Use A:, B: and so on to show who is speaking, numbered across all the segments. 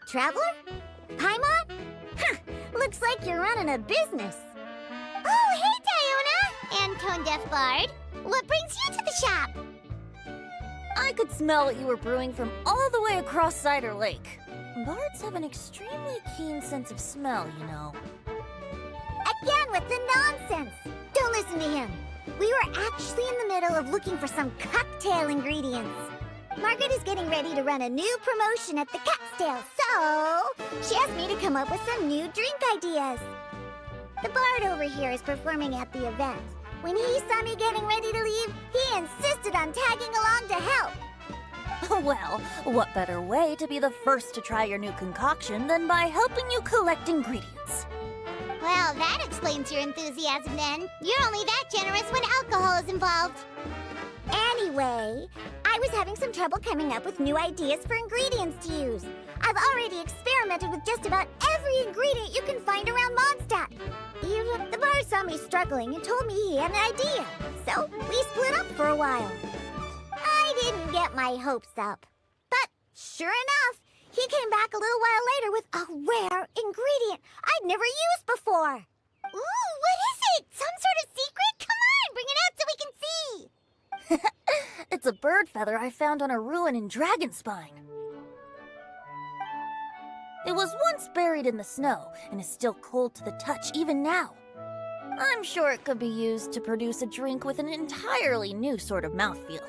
A: Traveler? Paimon? Huh, looks like you're running a business. Oh, hey, Diona! And Tone Deaf Bard. What brings you to the shop?
B: I could smell what you were brewing from all the way across Cider Lake. Bards have an extremely keen sense of smell, you know.
A: Again with the nonsense! Don't listen to him. We were actually in the middle of looking for some cocktail ingredients. Margaret is getting ready to run a new promotion at the Cocktail, so she asked me to come up with some new drink ideas. The bard over here is performing at the event. When he saw me getting ready to leave, he insisted on tagging along to help.
B: Well, what better way to be the first to try your new concoction than by helping you collect ingredients?
A: Well, that explains your enthusiasm then. You're only that generous when alcohol is involved. Anyway, I was having some trouble coming up with new ideas for ingredients to use. I've already experimented with just about every ingredient you can find around Mondstadt. Even the bar saw me struggling and told me he had an idea. So we split up for a while. I didn't get my hopes up. But sure enough, he came back a little while later with a rare ingredient I'd never used before. Ooh, what is it? Some sort of secret? Come on, bring it out so we can see.
B: It's a bird feather I found on a ruin in Dragonspine. It was once buried in the snow and is still cold to the touch even now. I'm sure it could be used to produce a drink with an entirely new sort of mouthfeel.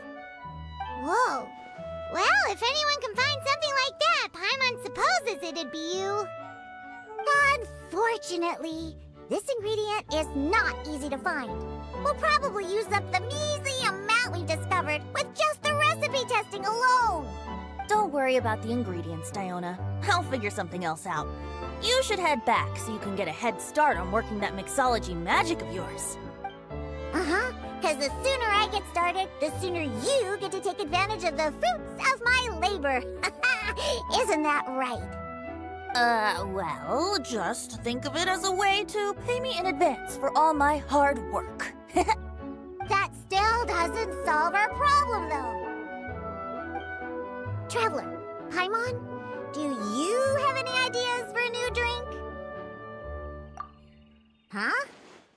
A: Whoa. Well, if anyone can find something like that, Paimon supposes it'd be you. Unfortunately, this ingredient is not easy to find. We'll probably use up the measly amount we discovered with just the recipe testing alone.
B: Don't worry about the ingredients, Diona. I'll figure something else out. You should head back so you can get a head start on working that mixology magic of yours.
A: Because the sooner I get started, the sooner you get to take advantage of the fruits of my labor. Isn't that right?
B: Well, just think of it as a way to pay me in advance for all my hard work.
A: That still doesn't solve our problem, though. Traveler, Paimon, do you have any ideas for a new drink? Huh?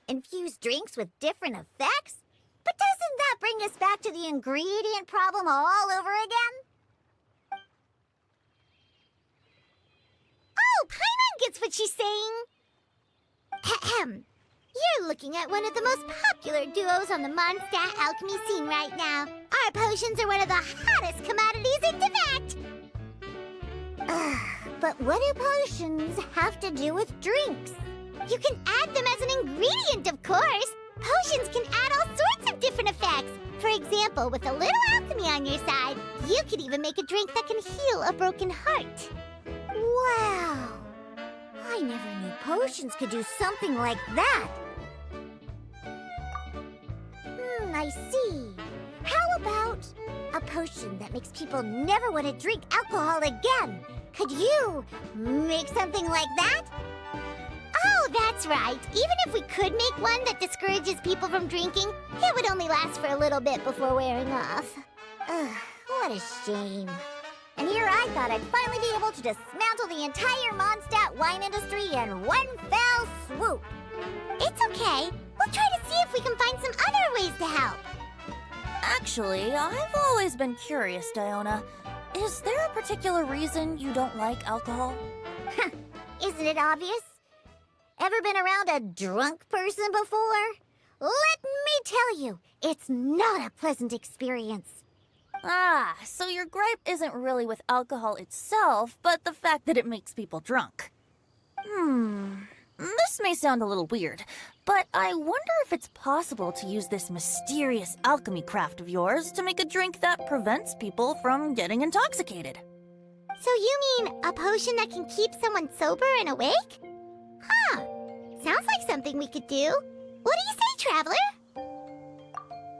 A: Infused drinks with different effects? But doesn't that bring us back to the ingredient problem all over again? Oh, Paimon gets what she's saying. Ahem. You're looking at one of the most popular duos on the Mondstadt alchemy scene right now. Our potions are one of the hottest commodities in Tibet. But what do potions have to do with drinks? You can add them as an ingredient, of course. Potions can add all sorts of different effects. For example, with a little alchemy on your side, you could even make a drink that can heal a broken heart. Wow! I never knew potions could do something like that. I see. How about a potion that makes people never want to drink alcohol again? Could you make something like that? Oh, that's right. Even if we could make one that discourages people from drinking, it would only last for a little bit before wearing off. Ugh, what a shame. And here I thought I'd finally be able to dismantle the entire Mondstadt wine industry in one fell swoop. It's okay. We'll try to see if we can find some other ways to help.
B: Actually, I've always been curious, Diona. Is there a particular reason you don't like alcohol?
A: Isn't it obvious? Ever been around a drunk person before? Let me tell you, it's not a pleasant experience.
B: Ah, so your gripe isn't really with alcohol itself, but the fact that it makes people drunk. This may sound a little weird, but I wonder if it's possible to use this mysterious alchemy craft of yours to make a drink that prevents people from getting intoxicated.
A: So you mean a potion that can keep someone sober and awake? Huh. Sounds like something we could do. What do you say, Traveler?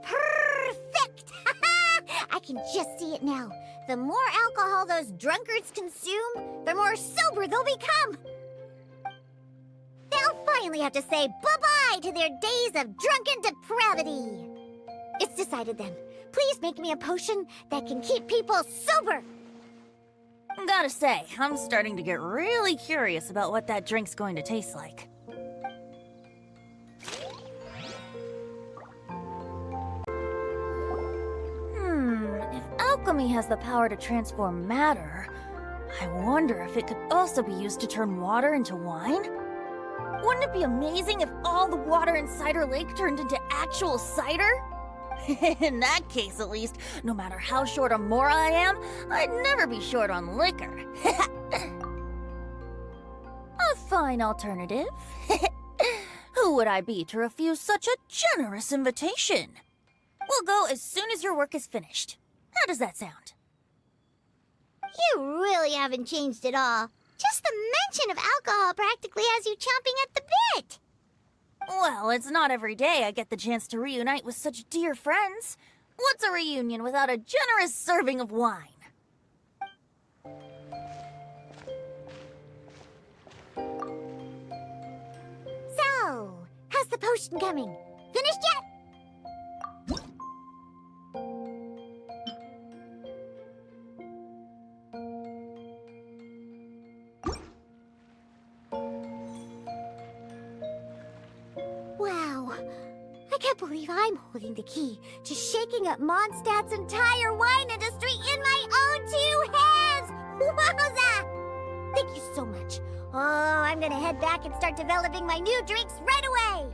A: Perfect! I can just see it now. The more alcohol those drunkards consume, the more sober they'll become. They'll finally have to say bye-bye to their days of drunken depravity. It's decided then. Please make me a potion that can keep people sober.
B: Gotta say, I'm starting to get really curious about what that drink's going to taste like. If alchemy has the power to transform matter, I wonder if it could also be used to turn water into wine? Wouldn't it be amazing if all the water in Cider Lake turned into actual cider? In that case, at least, no matter how short on Mora I am, I'd never be short on liquor. A fine alternative. Who would I be to refuse such a generous invitation? We'll go as soon as your work is finished. How does that sound?
A: You really haven't changed at all. Just the mention of alcohol practically has you chomping at the bit.
B: Well, it's not every day I get the chance to reunite with such dear friends. What's a reunion without a generous serving of wine?
A: So, how's the potion coming? Finished yet? Wow, I can't believe I'm holding the key to shaking up Mondstadt's entire wine industry in my own two hands! Wowza! Thank you so much. Oh, I'm gonna head back and start developing my new drinks right away!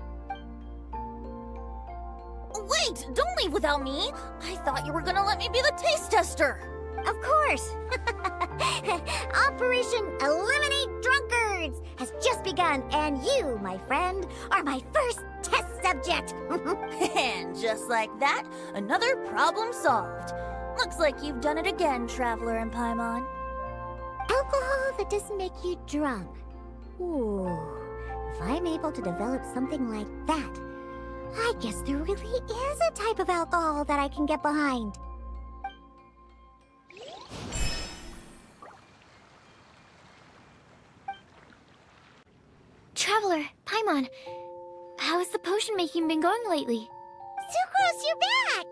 B: Wait, don't leave without me! I thought you were gonna let me be the taste tester!
A: Of course! Operation Eliminate Drunkards has just begun, and you, my friend, are my first test subject!
B: And just like that, another problem solved. Looks like you've done it again, Traveler and Paimon.
A: Alcohol that doesn't make you drunk. Ooh, if I'm able to develop something like that, I guess there really is a type of alcohol that I can get behind.
C: Traveler, Paimon, how has the potion making been going lately?
A: Sucrose, you're back!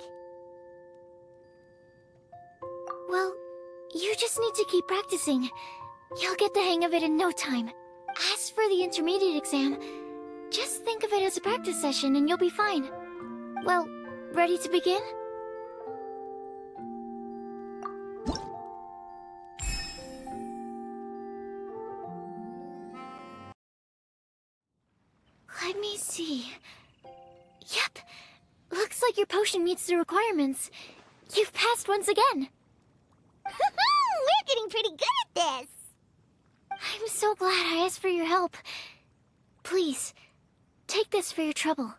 C: Well, you just need to keep practicing. You'll get the hang of it in no time. As for the intermediate exam, just think of it as a practice session and you'll be fine. Well, ready to begin? Let me see. Yep, looks like your potion meets the requirements. You've passed once again.
A: We're getting pretty good at this!
C: I'm so glad I asked for your help. Please, take this for your trouble.